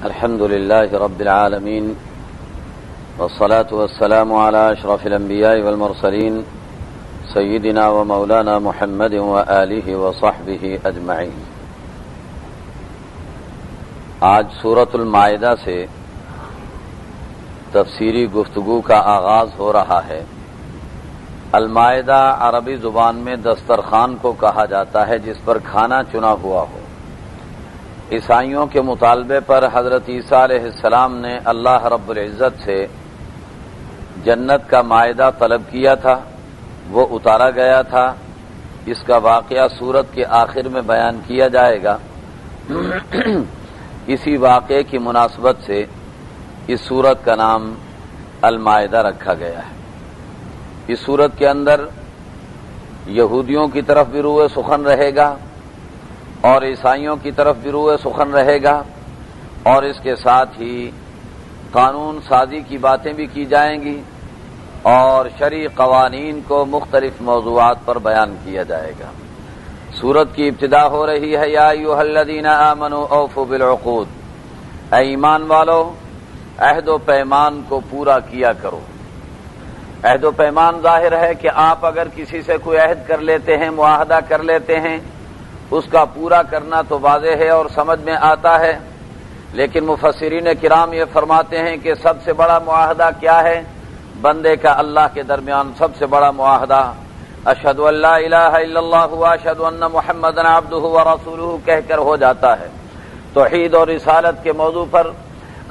الحمد لله رب العالمين والصلاة والسلام على أشرف الأنبياء والمرسلين سيدنا ومولانا محمد وآله وصحبه أجمعين۔ آج سورۃ المائدہ سے تفسیری گفتگو کا آغاز ہو رہا ہے۔ المائدہ عربی زبان میں دسترخوان کو کہا جاتا ہے جس پر کھانا چنا ہوا ہو۔ عیسائیوں کے مطالبے پر حضرت عیسیٰ علیہ السلام نے اللہ رب العزت سے جنت کا مائدہ طلب کیا تھا، وہ اتارا گیا تھا۔ اس کا واقعہ سورت کے آخر میں بیان کیا جائے گا۔ اسی واقعے کی مناسبت سے اس سورت کا نام المائدہ رکھا گیا ہے۔ اس سورت کے اندر یہودیوں کی طرف بھی روئے سخن رہے گا اور عیسائیوں کی طرف بھی روئے سخن رہے گا، اور اس کے ساتھ ہی قانون سازی کی باتیں بھی کی جائیں گی اور شرعی قوانین کو مختلف موضوعات پر بیان کیا جائے گا۔ سورت کی ابتدا ہو رہی ہے یا ایھا الذین آمنوا اوفوا بالعقود، اے ایمان والو عہد و پیمان کو پورا کیا کرو۔ عہد و پیمان ظاہر ہے کہ آپ اگر کسی سے کوئی عہد کر لیتے ہیں، معاہدہ کر لیتے ہیں، اس کا پورا کرنا تو واضح ہے اور سمجھ میں آتا ہے، لیکن مفسرین کرام یہ فرماتے ہیں کہ سب سے بڑا معاہدہ کیا ہے؟ بندے کا اللہ کے درمیان سب سے بڑا معاہدہ اشہد ان لا الہ الا اللہ واشہد ان محمدا عبدہ ورسولہ کہہ کر ہو جاتا ہے۔ توحید اور رسالت کے موضوع پر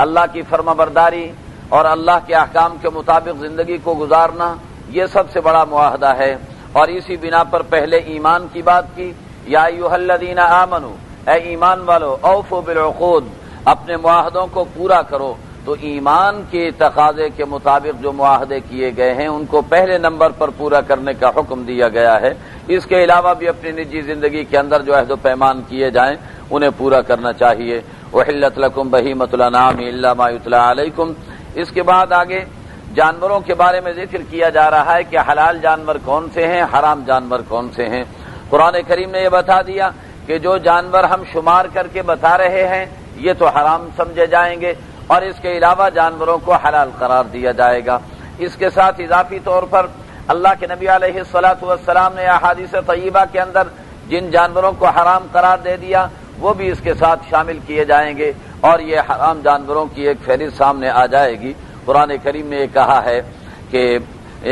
اللہ کی فرما برداری اور اللہ کے احکام کے مطابق زندگی کو گزارنا، یہ سب سے بڑا معاہدہ ہے۔ اور اسی بنا پر پہلے ایمان کی بات کی، یا ایھا الذین آمنوا، اے ایمان والو اوفوا بالعقود، اپنے معاہدوں کو پورا کرو۔ تو ایمان کے تقاضے کے مطابق جو معاہدے کیے گئے ہیں ان کو پہلے نمبر پر پورا کرنے کا حکم دیا گیا ہے۔ اس کے علاوہ بھی اپنی نجی زندگی کے اندر جو عہد و پیمان کیے جائیں انہیں پورا کرنا چاہیے۔ احلت لکم بہیمۃ الانعام الا ما یتلی علیکم۔ اس کے بعد آگے جانوروں کے بارے میں ذکر کیا جا رہا ہے کہ حلال جانور کون سے ہیں، حرام جانور کون سے ہیں۔ قرآن کریم نے یہ بتا دیا کہ جو جانور ہم شمار کر کے بتا رہے ہیں یہ تو حرام سمجھے جائیں گے، اور اس کے علاوہ جانوروں کو حلال قرار دیا جائے گا۔ اس کے ساتھ اضافی طور پر اللہ کے نبی علیہ الصلاۃ والسلام نے احادیث طیبہ کے اندر جن جانوروں کو حرام قرار دے دیا وہ بھی اس کے ساتھ شامل کیے جائیں گے، اور یہ حرام جانوروں کی ایک فہرست سامنے آ جائے گی۔ قرآن کریم نے یہ کہا ہے کہ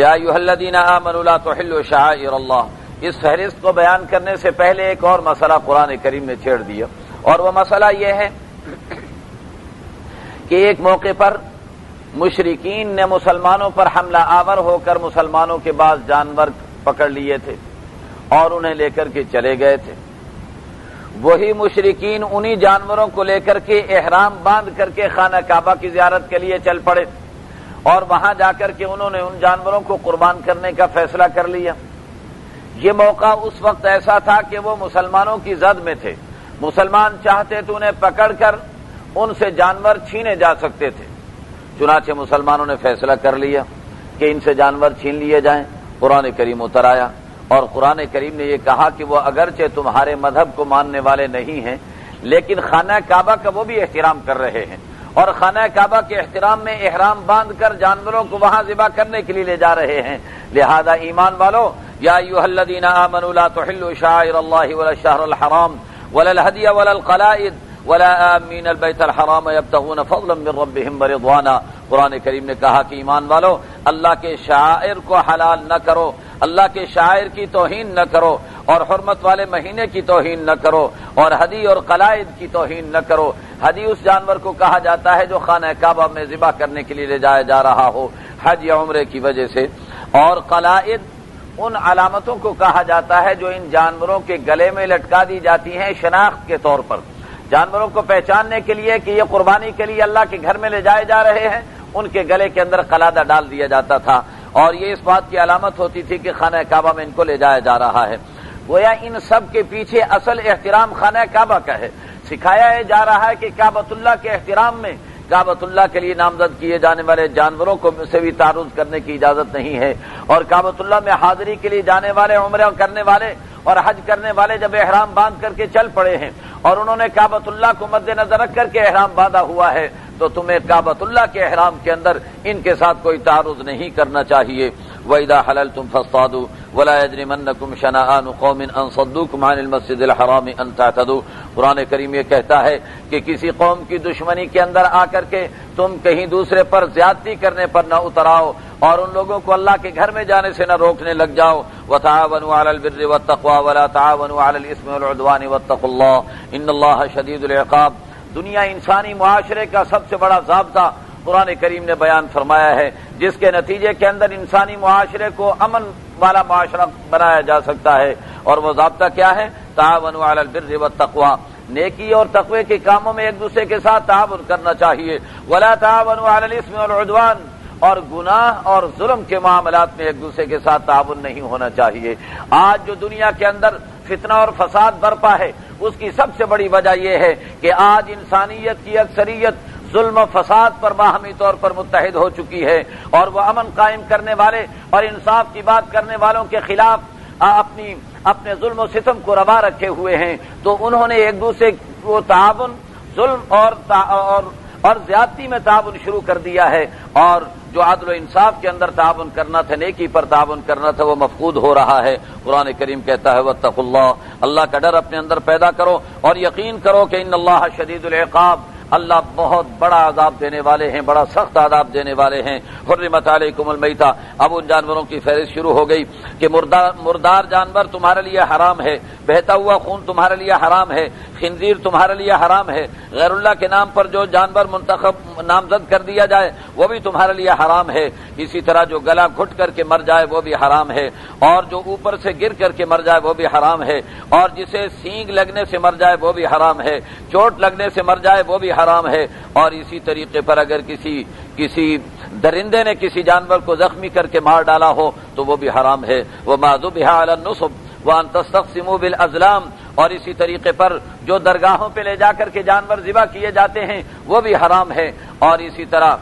یا ایھا الذین آمنوا لا تحلوا شعائر اللہ۔ اس فہرست کو بیان کرنے سے پہلے ایک اور مسئلہ قرآن کریم نے چھیڑ دیا، اور وہ مسئلہ یہ ہے کہ ایک موقع پر مشرکین نے مسلمانوں پر حملہ آور ہو کر مسلمانوں کے بعض جانور پکڑ لیے تھے اور انہیں لے کر کے چلے گئے تھے۔ وہی مشرکین انہی جانوروں کو لے کر کے احرام باندھ کر کے خانہ کعبہ کی زیارت کے لیے چل پڑے، اور وہاں جا کر کے انہوں نے ان جانوروں کو قربان کرنے کا فیصلہ کر لیا۔ یہ موقع اس وقت ایسا تھا کہ وہ مسلمانوں کی زد میں تھے، مسلمان چاہتے تو انہیں پکڑ کر ان سے جانور چھینے جا سکتے تھے، چنانچہ مسلمانوں نے فیصلہ کر لیا کہ ان سے جانور چھین لیے جائیں۔ قرآن کریم اتر آیا اور قرآن کریم نے یہ کہا کہ وہ اگرچہ تمہارے مذہب کو ماننے والے نہیں ہیں لیکن خانہ کعبہ کا وہ بھی احترام کر رہے ہیں، اور خانہ کعبہ کے احترام میں احرام باندھ کر جانوروں کو وہاں ذبح کرنے کے لیے لے جا رہے ہیں۔ لہذا ایمان والو یا ایھا الذین آمنوا لا تحلوا شعائر اللہ ولا الشہر الحرام ولا الہدی ولا القلائد ولا آمین البیت الحرام یبتغون فضلا من ربہم ورضوانا۔ قرآن کریم نے کہا کہ ایمان والو اللہ کے شعائر کو حلال نہ کرو، اللہ کے شعائر کی توہین نہ کرو، اور حرمت والے مہینے کی توہین نہ کرو، اور ہدی اور قلائد کی توہین نہ کرو۔ ہدی اس جانور کو کہا جاتا ہے جو خانہ کعبہ میں ذبح کرنے کے لیے لے جایا جا رہا ہو حج یا عمرے کی وجہ سے، اور قلائد ان علامتوں کو کہا جاتا ہے جو ان جانوروں کے گلے میں لٹکا دی جاتی ہیں شناخت کے طور پر، جانوروں کو پہچاننے کے لیے کہ یہ قربانی کے لیے اللہ کے گھر میں لے جائے جا رہے ہیں۔ ان کے گلے کے اندر قلادہ ڈال دیا جاتا تھا، اور یہ اس بات کی علامت ہوتی تھی کہ خانہ کعبہ میں ان کو لے جایا جا رہا ہے۔ گویا ان سب کے پیچھے اصل احترام خانہ کعبہ کا ہے۔ سکھایا جا رہا ہے کہ کعبۃ اللہ کے احترام میں کعبۃ اللہ کے لیے نامزد کیے جانے والے جانوروں کو سے بھی تعرض کرنے کی اجازت نہیں ہے، اور کعبۃ اللہ میں حاضری کے لیے جانے والے، عمرہ کرنے والے اور حج کرنے والے جب احرام باندھ کر کے چل پڑے ہیں اور انہوں نے کعبۃ اللہ کو مد نظر رکھ کر کے احرام باندھا ہوا ہے تو تمہیں کعبۃ اللہ کے احرام کے اندر ان کے ساتھ کوئی تعارض نہیں کرنا چاہیے۔ وَإِذَا حَلَلْتُمْ فَاصْطَادُوا وَلَا يَجْرِمَنَّكُمْ شَنَآنُ قَوْمٍ أَن صَدُّوكُمْ عَنِ الْمَسْجِدِ الْحَرَامِ أَن تَعْتَدُوا۔ قرآن کریم یہ کہتا ہے کہ کسی قوم کی دشمنی کے اندر آ کر کے تم کہیں دوسرے پر زیادتی کرنے پر نہ اتر آؤ اور ان لوگوں کو اللہ کے گھر میں جانے سے نہ روکنے لگ جاؤ۔ وَتَعَاوَنُوا عَلَى الْبِرِّ وَالتَّقْوَىٰ وَلَا تَعَاوَنُوا عَلَى الْإِثْمِ وَالْعُدْوَانِ وَاتَّقُوا اللَّهَ إِنَّ اللَّهَ شَدِيدُ الْعِقَابِ۔ دنیا انسانی معاشرے کا سب سے بڑا ضابطہ قرآن کریم نے بیان فرمایا ہے، جس کے نتیجے کے اندر انسانی معاشرے کو امن والا معاشرہ بنایا جا سکتا ہے، اور وہ ضابطہ کیا ہے؟ تعاونوا علی البر والتقوی، نیکی اور تقوی کے کاموں میں ایک دوسرے کے ساتھ تعاون کرنا چاہیے۔ ولا تعاونوا علی الاثم والعدوان، اور گناہ اور ظلم کے معاملات میں ایک دوسرے کے ساتھ تعاون نہیں ہونا چاہیے۔ آج جو دنیا کے اندر فتنہ اور فساد برپا ہے، اس کی سب سے بڑی وجہ یہ ہے کہ آج انسانیت کی اکثریت ظلم و فساد پر باہمی طور پر متحد ہو چکی ہے، اور وہ امن قائم کرنے والے اور انصاف کی بات کرنے والوں کے خلاف اپنے ظلم و ستم کو روا رکھے ہوئے ہیں۔ تو انہوں نے ایک دوسرے کو تعاون، ظلم اور زیادتی میں تعاون شروع کر دیا ہے، اور جو عدل و انصاف کے اندر تعاون کرنا تھا، نیکی پر تعاون کرنا تھا، وہ مفقود ہو رہا ہے۔ قرآن کریم کہتا ہے واتقوا اللہ، اللہ کا ڈر اپنے اندر پیدا کرو اور یقین کرو کہ ان اللہ شدید العقاب، اللہ بہت بڑا عذاب دینے والے ہیں، بڑا سخت عذاب دینے والے ہیں۔ حرمت علیکم المیتہ، اب ان جانوروں کی فہرست شروع ہو گئی کہ مردار جانور تمہارے لیے حرام ہے، بہتا ہوا خون تمہارے لیے حرام ہے، خنزیر تمہارے لیے حرام ہے، غیر اللہ کے نام پر جو جانور منتخب نامزد کر دیا جائے وہ بھی تمہارے لیے حرام ہے، اسی طرح جو گلا گھٹ کر کے مر جائے وہ بھی حرام ہے، اور جو اوپر سے گر کر کے مر جائے وہ بھی حرام ہے، اور جسے سینگ لگنے سے مر جائے وہ بھی حرام ہے، چوٹ لگنے سے مر جائے وہ بھی حرام ہے، اور اسی طریقے پر اگر کسی درندے نے کسی جانور کو زخمی کر کے مار ڈالا ہو تو وہ بھی حرام ہے۔ وَمَا ذُبِحَ عَلَى النُّصُبِ وَأَن تَسْتَقْسِمُوا بِالْأَزْلَامِ، اور اسی طریقے پر جو درگاہوں پہ لے جا کر کے جانور ذبح کیے جاتے ہیں وہ بھی حرام ہے، اور اسی طرح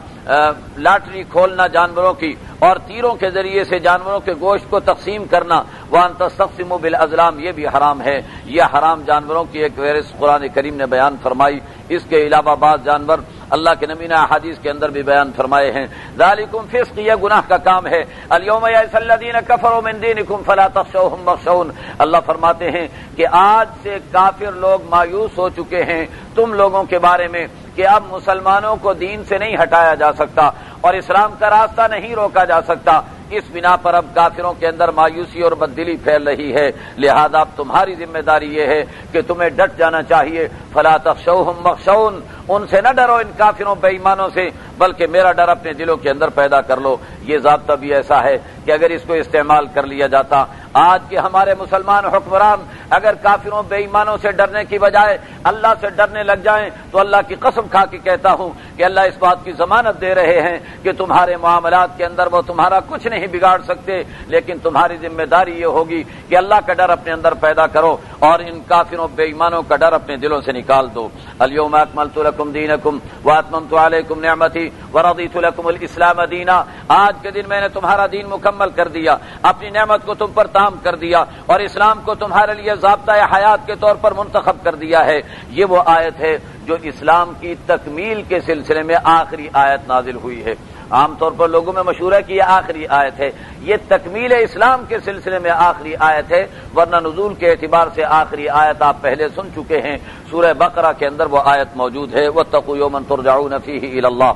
لاٹری کھولنا جانوروں کی اور تیروں کے ذریعے سے جانوروں کے گوشت کو تقسیم کرنا، وَأَن تَسْتَقْسِمُوا بِالْأَزْلَامِ، یہ بھی حرام ہے۔ یہ حرام جانوروں کی ایک فہرست قرآن کریم نے بیان فرمائی۔ اس کے علاوہ بعض جانور اللہ کے نبی نے احادیث کے اندر بھی بیان فرمائے ہیں۔ ذالکم فسق، یہ گناہ کا کام ہے۔ الیوم یئس الذین کفروا من دینکم فلا تخشوہم واخشون، اللہ فرماتے ہیں کہ آج سے کافر لوگ مایوس ہو چکے ہیں تم لوگوں کے بارے میں کہ اب مسلمانوں کو دین سے نہیں ہٹایا جا سکتا اور اسلام کا راستہ نہیں روکا جا سکتا۔ اس بنا پر اب کافروں کے اندر مایوسی اور بددلی پھیل رہی ہے، لہذا اب تمہاری ذمہ داری یہ ہے کہ تمہیں ڈٹ جانا چاہیے۔ فلا تخشوہم واخشون، ان سے نہ ڈرو، ان کافروں بے ایمانوں سے، بلکہ میرا ڈر اپنے دلوں کے اندر پیدا کر لو۔ یہ ضابطہ بھی ایسا ہے کہ اگر اس کو استعمال کر لیا جاتا، آج کے ہمارے مسلمان حکمران اگر کافروں بے ایمانوں سے ڈرنے کی بجائے اللہ سے ڈرنے لگ جائیں تو اللہ کی قسم کھا کے کہتا ہوں کہ اللہ اس بات کی ضمانت دے رہے ہیں کہ تمہارے معاملات کے اندر وہ تمہارا کچھ نہیں بگاڑ سکتے، لیکن تمہاری ذمہ داری یہ ہوگی کہ اللہ کا ڈر اپنے اندر پیدا کرو اور ان کافروں بے ایمانوں کا ڈر اپنے دلوں سے نکال دو۔ الیوم اکملت لکم دینکم واتممت علیکم نعمتی ورضیت لکم الاسلام دینا، آج کے دن میں نے تمہارا دین مکمل کر دیا، اپنی نعمت کو تم پر تام کر دیا اور اسلام کو تمہارے لیے ضابطۂ حیات کے طور پر منتخب کر دیا ہے۔ یہ وہ آیت ہے جو اسلام کی تکمیل کے سلسلے میں آخری آیت نازل ہوئی ہے۔ عام طور پر لوگوں میں مشہور ہے کہ یہ آخری آیت ہے، یہ تکمیل اسلام کے سلسلے میں آخری آیت ہے، ورنہ نزول کے اعتبار سے آخری آیت آپ پہلے سن چکے ہیں، سورہ بقرہ کے اندر وہ آیت موجود ہے، واتقوا یوما ترجعون فیہ الی اللہ۔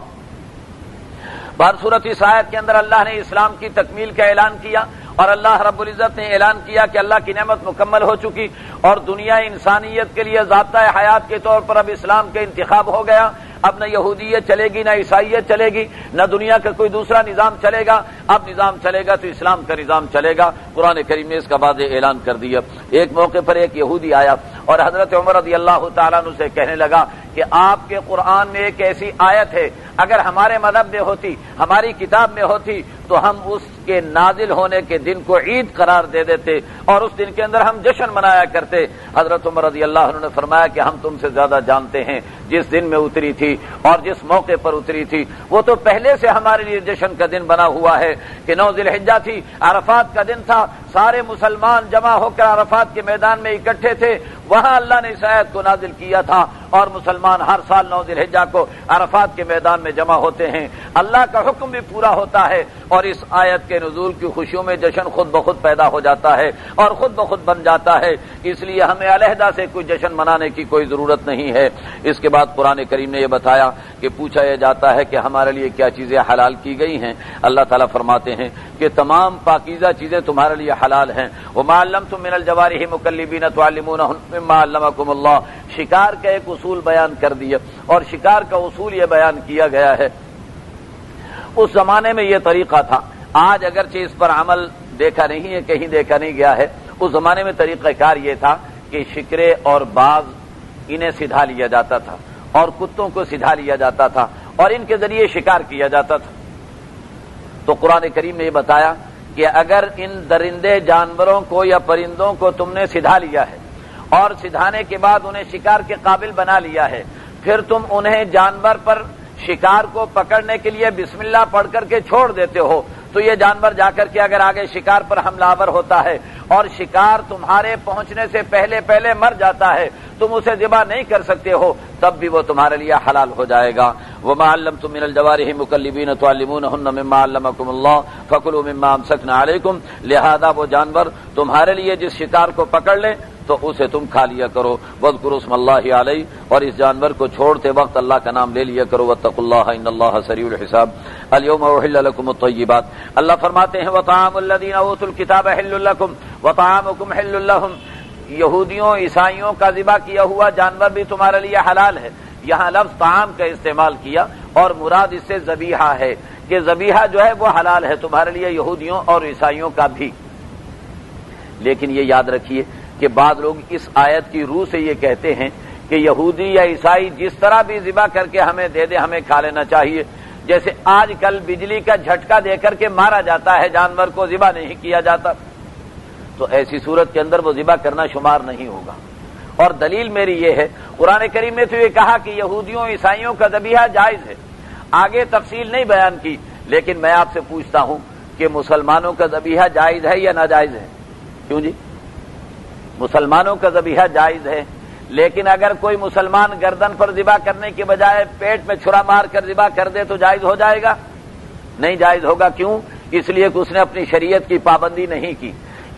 بہر صورت اس آیت کے اندر اللہ نے اسلام کی تکمیل کا اعلان کیا، اور اللہ رب العزت نے اعلان کیا کہ اللہ کی نعمت مکمل ہو چکی اور دنیا انسانیت کے لیے ضابطۂ حیات کے طور پر اب اسلام کا انتخاب ہو گیا۔ اب نہ یہودیت چلے گی، نہ عیسائیت چلے گی، نہ دنیا کا کوئی دوسرا نظام چلے گا، اب نظام چلے گا تو اسلام کا نظام چلے گا۔ قرآن کریم نے اس کا واضح اعلان کر دیا۔ ایک موقع پر ایک یہودی آیا اور حضرت عمر رضی اللہ تعالیٰ عنہ سے کہنے لگا کہ آپ کے قرآن میں ایک ایسی آیت ہے اگر ہمارے مذہب میں ہوتی، ہماری کتاب میں ہوتی تو ہم اس کے نازل ہونے کے دن کو عید قرار دے دیتے اور اس دن کے اندر ہم جشن منایا کرتے۔ حضرت عمر رضی اللہ عنہ نے فرمایا کہ ہم تم سے زیادہ جانتے ہیں جس دن میں اتری تھی اور جس موقع پر اتری تھی وہ تو پہلے سے ہمارے لیے جشن کا دن بنا ہوا ہے کہ 9 ذی الحجہ تھی، عرفات کا دن تھا، سارے مسلمان جمع ہو کر عرفات کے میدان میں اکٹھے تھے، وہاں اللہ نے اس آیت کو نازل کیا تھا اور مسلمان ہر سال 9 ذی الحجہ کو عرفات کے میدان میں جمع ہوتے ہیں۔ اللہ کا حکم بھی پورا ہوتا ہے اور اس آیت کے نزول کی خوشیوں میں جشن خود بخود پیدا ہو جاتا ہے اور خود بخود بن جاتا ہے، اس لیے ہمیں علیحدہ سے کوئی جشن منانے کی کوئی ضرورت نہیں ہے۔ اس کے بعد قرآن کریم نے یہ بتایا کہ پوچھا یہ جاتا ہے کہ ہمارے لیے کیا چیزیں حلال کی گئی ہیں، اللہ تعالیٰ فرماتے ہیں کہ تمام پاکیزہ چیزیں تمہارے لیے حلال ہیں۔ وَمَا عَلَّمْتُم مِّنَ الْجَوَارِحِ مُكَلِّبِينَ تُعَلِّمُونَهُنَّ مِمَّا عَلَّمَكُمُ اللَّهُ، شکار کا ایک اصول بیان کر دیا اور شکار کا اصول یہ بیان کیا گیا ہے۔ اس زمانے میں یہ طریقہ تھا، آج اگرچہ اس پر عمل دیکھا نہیں ہے، کہیں دیکھا نہیں گیا ہے، اس زمانے میں طریقہ کار یہ تھا کہ شکرے اور باز انہیں سدھا لیا جاتا تھا اور کتوں کو سدھا لیا جاتا تھا اور ان کے ذریعے شکار کیا جاتا تھا۔ تو قرآن کریم نے یہ بتایا کہ اگر ان درندے جانوروں کو یا پرندوں کو تم نے سدھا لیا ہے اور سدھانے کے بعد انہیں شکار کے قابل بنا لیا ہے، پھر تم انہیں جانور پر شکار کو پکڑنے کے لیے بسم اللہ پڑھ کر کے چھوڑ دیتے ہو تو یہ جانور جا کر کے اگر آگے شکار پر حملہ آور ہوتا ہے اور شکار تمہارے پہنچنے سے پہلے پہلے مر جاتا ہے، تم اسے ذبح نہیں کر سکتے ہو، تب بھی وہ تمہارے لیے حلال ہو جائے گا۔ وَمَا عَلَّمْتُم مِّنَ الْجَوَارِحِ مُكَلِّبِينَ تُعَلِّمُونَهُنَّ مِمَّا عَلَّمَكُمُ اللَّهُ فَكُلُوا مِمَّا أَمْسَكْنَا عَلَيْكُمْ، لہذا وہ جانور تمہارے لیے جس شکار کو پکڑ لیں تو اسے تم کھا لیا کرو، وَاذْكُرُوا اسْمَ اللَّهِ عَلَيْهِ، اور اس جانور کو چھوڑتے وقت اللہ کا نام لے لیا کرو، وَاتَّقُوا اللَّهَ إِنَّ اللَّهَ سَرِيعُ الْحِسَابِ الْيَوْمَ أُحِلَّ لَكُمُ الطَّيِّبَاتُ، اللہ فرماتے ہیں وَطَعَامُ الَّذِينَ أُوتُوا الْكِتَابَ حِلٌّ لَكُمْ وَطَعَامُكُمْ حِلٌّ لَهُمْ، یہودیوں عیسائیوں کا ذبح کیا ہوا جانور بھی تمہارے لیے حلال ہے۔ یہاں لفظ طعام کا استعمال کیا اور مراد اس سے ذبیحہ ہے کہ ذبیحہ جو ہے وہ حلال ہے تمہارے لیے یہودیوں اور عیسائیوں کا بھی۔ لیکن یہ یاد رکھیے کہ بعض لوگ اس آیت کی روح سے یہ کہتے ہیں کہ یہودی یا عیسائی جس طرح بھی ذبح کر کے ہمیں دے دے ہمیں کھا لینا چاہیے، جیسے آج کل بجلی کا جھٹکا دے کر کے مارا جاتا ہے جانور کو، ذبح نہیں کیا جاتا، تو ایسی صورت کے اندر وہ ذبح کرنا شمار نہیں ہوگا۔ اور دلیل میری یہ ہے، قرآن کریم نے تو یہ کہا کہ یہودیوں عیسائیوں کا ذبیحہ جائز ہے، آگے تفصیل نہیں بیان کی، لیکن میں آپ سے پوچھتا ہوں کہ مسلمانوں کا ذبیحہ جائز ہے یا ناجائز ہے؟ کیوں جی؟ مسلمانوں کا ذبیحہ جائز ہے، لیکن اگر کوئی مسلمان گردن پر ذبح کرنے کے بجائے پیٹ میں چھرا مار کر ذبح کر دے تو جائز ہو جائے گا؟ نہیں جائز ہوگا۔ کیوں؟ اس لیے کہ اس نے اپنی شریعت کی پابندی نہیں کی۔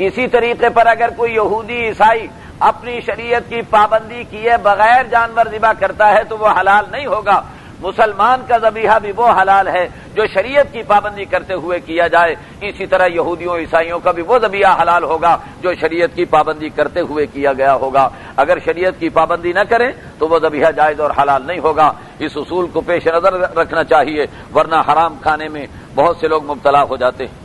اسی طریقے پر اگر کوئی یہودی عیسائی اپنی شریعت کی پابندی کیے بغیر جانور ذبح کرتا ہے تو وہ حلال نہیں ہوگا۔ مسلمان کا ذبیحہ بھی وہ حلال ہے جو شریعت کی پابندی کرتے ہوئے کیا جائے، اسی طرح یہودیوں عیسائیوں کا بھی وہ ذبیحہ حلال ہوگا جو شریعت کی پابندی کرتے ہوئے کیا گیا ہوگا۔ اگر شریعت کی پابندی نہ کریں تو وہ ذبیحہ جائز اور حلال نہیں ہوگا۔ اس اصول کو پیش نظر رکھنا چاہیے، ورنہ حرام کھانے میں بہت سے لوگ مبتلا ہو جاتے ہیں۔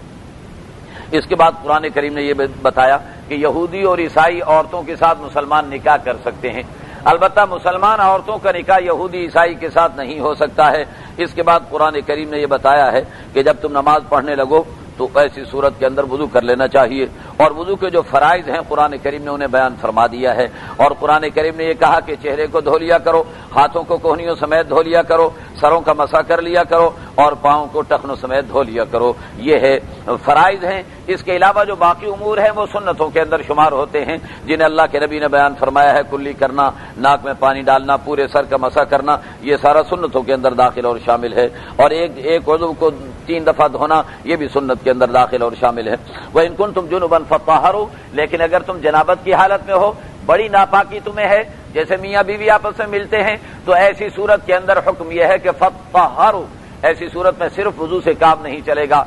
اس کے بعد قرآن کریم نے یہ بتایا کہ یہودی اور عیسائی عورتوں کے ساتھ مسلمان نکاح کر سکتے ہیں، البتہ مسلمان عورتوں کا نکاح یہودی عیسائی کے ساتھ نہیں ہو سکتا ہے۔ اس کے بعد قرآن کریم نے یہ بتایا ہے کہ جب تم نماز پڑھنے لگو تو ایسی صورت کے اندر وضو کر لینا چاہیے، اور وضو کے جو فرائض ہیں قرآن کریم نے انہیں بیان فرما دیا ہے، اور قرآن کریم نے یہ کہا کہ چہرے کو دھو لیا کرو، ہاتھوں کو کوہنیوں سمیت دھو لیا کرو، سروں کا مسح کر لیا کرو، اور پاؤں کو ٹخنوں سمیت دھو لیا کرو۔ یہ ہے فرائض ہیں۔ اس کے علاوہ جو باقی امور ہیں وہ سنتوں کے اندر شمار ہوتے ہیں، جنہیں اللہ کے نبی نے بیان فرمایا ہے، کلی کرنا، ناک میں پانی ڈالنا، پورے سر کا مسح کرنا، یہ سارا سنتوں کے اندر داخل اور شامل ہے، اور ایک عضو کو 3 دفعہ دھونا یہ بھی سنت کے اندر داخل اور شامل ہے۔ وَإِن كُنتُمْ جُنُبًا فَطَهَّرُوا، لیکن اگر تم جنابت کی حالت میں ہو، بڑی ناپاکی تمہیں ہے، جیسے میاں بیوی آپس میں ملتے ہیں، تو ایسی صورت کے اندر حکم یہ ہے کہ فَطَهَّرُوا، ایسی صورت میں صرف وضو سے کام نہیں چلے گا،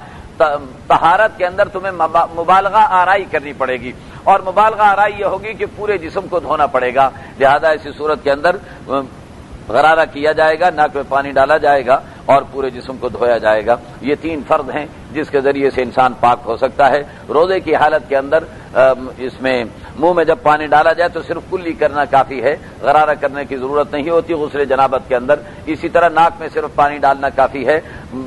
طہارت کے اندر تمہیں مبالغہ آرائی کرنی پڑے گی، اور مبالغہ آرائی یہ ہوگی کہ پورے جسم کو دھونا پڑے گا، لہذا ایسی صورت کے اندر غرارہ کیا جائے گا، ناک میں پانی ڈالا جائے گا اور پورے جسم کو دھویا جائے گا۔ یہ 3 فرض ہیں جس کے ذریعے سے انسان پاک ہو سکتا ہے۔ روزے کی حالت کے اندر اس میں منہ میں جب پانی ڈالا جائے تو صرف کلی کرنا کافی ہے، غرارہ کرنے کی ضرورت نہیں ہوتی غسل جنابت کے اندر۔ اسی طرح ناک میں صرف پانی ڈالنا کافی ہے،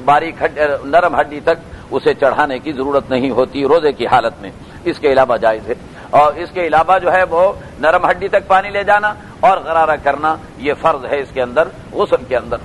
باریک نرم ہڈی تک اسے چڑھانے کی ضرورت نہیں ہوتی روزے کی حالت میں، اس کے علاوہ جائز ہے۔ اور اس کے علاوہ جو ہے وہ نرم ہڈی تک پانی لے جانا اور غرارہ کرنا یہ فرض ہے اس کے اندر، غسل کے اندر۔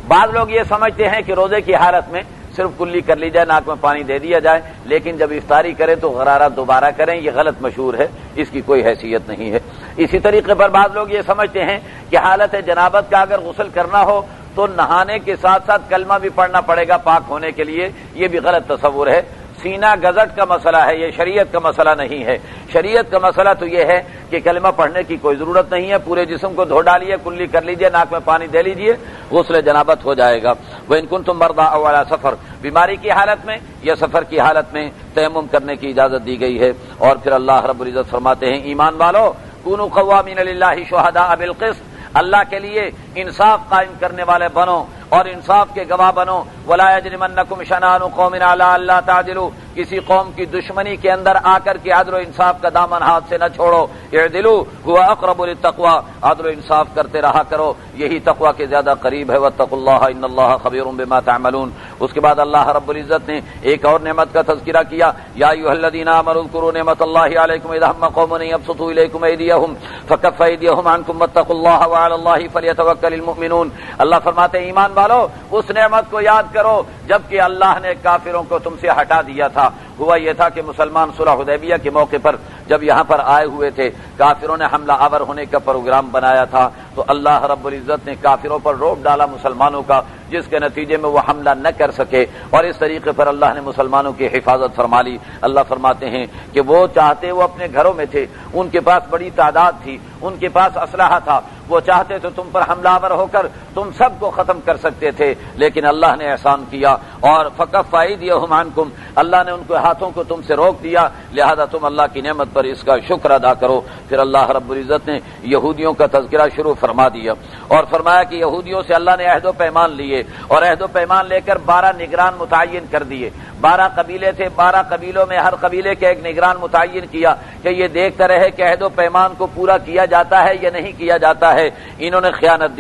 بعض لوگ یہ سمجھتے ہیں کہ روزے کی حالت میں صرف کلی کر لی جائے، ناک میں پانی دے دیا جائے، لیکن جب افطاری کریں تو غرارہ دوبارہ کریں، یہ غلط مشہور ہے، اس کی کوئی حیثیت نہیں ہے۔ اسی طریقے پر بعض لوگ یہ سمجھتے ہیں کہ حالت جنابت کا اگر غسل کرنا ہو تو نہانے کے ساتھ ساتھ کلمہ بھی پڑھنا پڑے گا پاک ہونے کے لیے، یہ بھی غلط تصور ہے۔ سینہ گزٹ کا مسئلہ ہے، یہ شریعت کا مسئلہ نہیں ہے۔ شریعت کا مسئلہ تو یہ ہے کہ کلمہ پڑھنے کی کوئی ضرورت نہیں ہے، پورے جسم کو دھو ڈالیے، کلی کر لیجئے، ناک میں پانی دے لیجئے، غسل جنابت ہو جائے گا۔ وَإِن كُنتُم مَرْضَىٰ أَوْ عَلَىٰ سَفَرٍ، بیماری کی حالت میں یا سفر کی حالت میں تیمم کرنے کی اجازت دی گئی ہے۔ اور پھر اللہ رب العزت فرماتے ہیں ایمان والو كُونُوا قَوَّامِينَ لِلَّهِ شُهَدَاءَ بِالْقِسْطِ، اللہ کے لیے انصاف قائم کرنے والے بنو اور انصاف کے گواہ بنو۔ وَلَا يَجْرِمَنَّكُمْ شَنَآنُ قَوْمٍ عَلَىٰ أَلَّا تَعْدِلُوا، کسی قوم کی دشمنی کے اندر آ کر کے عدل و انصاف کا دامن ہاتھ سے نہ چھوڑو۔ اعدلوا هو اقرب للتقوى، عدل و انصاف کرتے رہا کرو، یہی تقوی کے زیادہ قریب ہے۔ واتقوا اللہ ان اللہ خبیر بما تعملون۔ اس کے بعد اللہ رب العزت نے ایک اور نعمت کا تذکرہ کیا، یا ایھا الذین آمنوا اذکروا نعمت اللہ علیکم اذ ہم قوم ان یبسطوا الیکم ایدیہم فکف ایدیہم عنکم واتقوا اللہ وعلی اللہ فلیتوکل المؤمنون۔ اللہ فرماتے ہیں ایمان والو اس نعمت کو یاد کرو جبکہ اللہ نے کافروں کو تم سے ہٹا دیا تھا۔ ہوا یہ تھا کہ مسلمان صلح حدیبیہ کے موقع پر جب یہاں پر آئے ہوئے تھے، کافروں نے حملہ آور ہونے کا پروگرام بنایا تھا، تو اللہ رب العزت نے کافروں پر روب ڈالا مسلمانوں کا، جس کے نتیجے میں وہ حملہ نہ کر سکے، اور اس طریقے پر اللہ نے مسلمانوں کی حفاظت فرما لی۔ اللہ فرماتے ہیں کہ وہ چاہتے وہ اپنے گھروں میں تھے، ان کے پاس بڑی تعداد تھی، ان کے پاس اسلحہ تھا، وہ چاہتے تو تم پر حملہ آور ہو کر تم سب کو ختم کر سکتے تھے، لیکن اللہ نے احسان کیا اور فکف ایدیہم عنکم، اللہ نے ان کے ہاتھوں کو تم سے روک دیا، لہذا تم اللہ کی نعمت پر اس کا شکر ادا کرو۔ پھر اللہ رب العزت نے یہودیوں کا تذکرہ شروع فرما دیا اور فرمایا کہ یہودیوں سے اللہ نے عہد و پیمان لیے، اور عہد و پیمان لے کر 12 نگران متعین کر دیے۔ 12 قبیلے تھے، 12 قبیلوں میں ہر قبیلے کے ایک نگران متعین کیا کہ یہ دیکھتا رہے کہ عہد و پیمان کو پورا کیا جاتا ہے یا نہیں کیا جاتا ہے۔ انہوں نے خیانت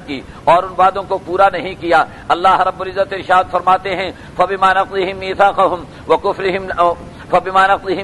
کی اور ان وعدوں کو پورا نہیں کیا۔ اللہ رب العزت ارشاد فرماتے ہیں فبما نقضهم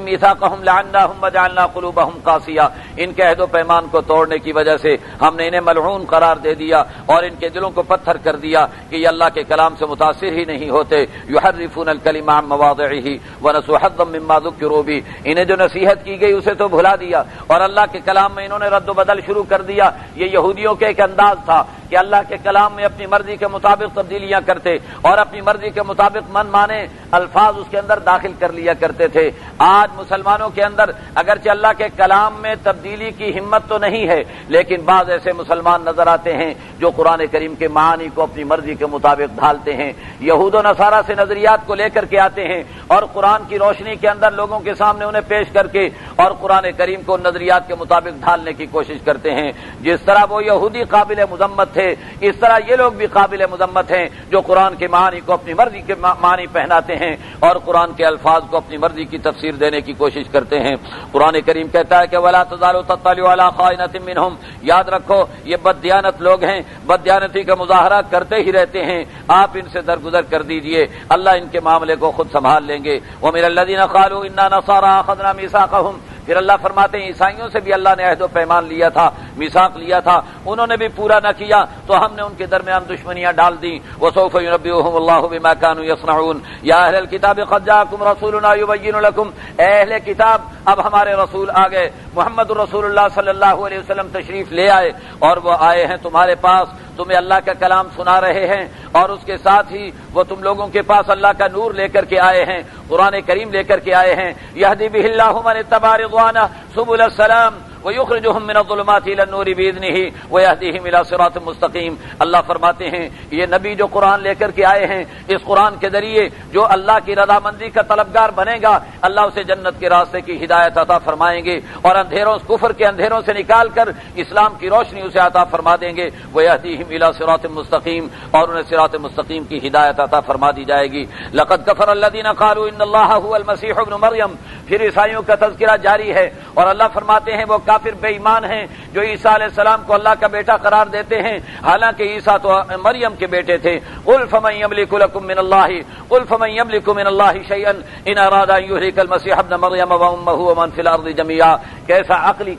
ميثاقهم لعناهم وجعلنا قلوبهم قاسية، ان کے عہد و پیمان کو توڑنے کی وجہ سے ہم نے انہیں ملعون قرار دے دیا اور ان کے دلوں کو پتھر کر دیا کہ یہ اللہ کے کلام سے متاثر ہی نہیں ہوتے۔ يحرفون الكلم عن مواضعه ونسوا حظا مما ذكروا به، انہیں جو نصیحت کی گئی اسے تو بھلا دیا اور اللہ کے کلام میں انہوں نے رد و بدل شروع کر دیا۔ یہ یہودیوں کے ایک انداز تھا کہ اللہ کے کلام میں اپنی مرضی کے مطابق تبدیلیاں کرتے اور اپنی مرضی کے مطابق من مانے الفاظ اس کے اندر داخل کر لیا کرتے تھے۔ آج مسلمانوں کے اندر اگرچہ اللہ کے کلام میں تبدیلی کی ہمت تو نہیں ہے، لیکن بعض ایسے مسلمان نظر آتے ہیں جو قرآن کریم کے معانی کو اپنی مرضی کے مطابق ڈھالتے ہیں، یہود و نصارہ سے نظریات کو لے کر کے آتے ہیں اور قرآن کی روشنی کے اندر لوگوں کے سامنے انہیں پیش کر کے اور قرآن کریم کو نظریات کے مطابق ڈھالنے کی کوشش کرتے ہیں۔ جس طرح وہ یہودی قابل مذمت تھے، اس طرح یہ لوگ بھی قابل مذمت ہیں جو قرآن کے معانی کو اپنی مرضی کے معنی پہناتے ہیں اور قرآن کے الفاظ کو اپنی مرضی کی تفسیر دینے کی کوشش کرتے ہیں۔ قرآن کریم کہتا ہے کہ وَلَا تَزَالُ تَطَّلِعُ عَلَىٰ خَائِنَةٍ مِّنْهُمْ، یاد رکھو یہ بددیانت لوگ ہیں، بددیانتی کا مظاہرہ کرتے ہی رہتے ہیں، آپ ان سے درگزر کر دیجئے، اللہ ان کے معاملے کو خود سنبھال لیں گے۔ وَمِنَ الَّذِينَ قَالُوا إِنَّا نَصَارَىٰ أَخَذْنَا مِيثَاقَهُمْ، پھر اللہ فرماتے ہیں عیسائیوں سے بھی اللہ نے عہد و پیمان لیا تھا، میثاق لیا تھا، انہوں نے بھی پورا نہ کیا تو ہم نے ان کے درمیان دشمنیاں ڈال دیں۔ وَسَوْفَ يُنَبِّئُهُمُ اللَّهُ بِمَا كَانُوا يَصْنَعُونَ يَا أَهْلَ الْكِتَابِ قَدْ جَاءَكُمْ رَسُولُنَا يُبَيِّنُ لَكُمْ، اے اہل کتاب اب ہمارے رسول آ گئے، محمد رسول اللہ صلی اللہ علیہ وسلم تشریف لے آئے اور وہ آئے ہیں تمہارے پاس، تمہیں اللہ کا کلام سنا رہے ہیں اور اس کے ساتھ ہی وہ تم لوگوں کے پاس اللہ کا نور لے کر کے آئے ہیں، قرآن کریم لے کر کے آئے ہیں۔ یہدی بہ اللہ من اتبع رضوانہ سبل السلام، وَيُخْرِجُهُم مِّنَ الظُّلُمَاتِ إِلَى النُّورِ بِإِذْنِهِ وَيَهْدِيهِمْ إِلَى صِرَاطٍ مُّسْتَقِيمٍ۔ اللہ فرماتے ہیں یہ نبی جو قرآن لے کر کے آئے ہیں، اس قرآن کے ذریعے جو اللہ کی رضامندی کا طلبگار بنے گا اللہ اسے جنت کے راستے کی ہدایت عطا فرمائیں گے، اور اندھیروں کفر کے اندھیروں سے نکال کر اسلام کی روشنی اسے عطا فرما دیں گے۔ وَيَهْدِيهِمْ إِلَى صِرَاطٍ مُّسْتَقِيمٍ، اور انہیں صراط مستقیم کی ہدایت عطا فرما دی جائے گی۔ لَقَدْ كَفَرَ الَّذِينَ قَالُوا إِنَّ اللَّهَ هُوَ الْمَسِيحُ ابْنُ مَرْيَمَ، پھر عیسائیوں کا تذکرہ جاری ہے، اور اللہ فرماتے ہیں وہ کافر بے ایمان ہیں جو عیسیٰ علیہ السلام کو اللہ کا بیٹا قرار دیتے ہیں، حالانکہ عیسیٰ تو مریم کے بیٹے تھے۔ قُلْ فَمَن يَمْلِكُ لَكُم مِّنَ اللَّهِ شَيْئًا إِنْ أَرَادَ أَن يُهْلِكَ الْمَسِيحَ ابْنَ مَرْيَمَ وَأُمَّهُ وَمَن فِي الْأَرْضِ جَمِيعًا۔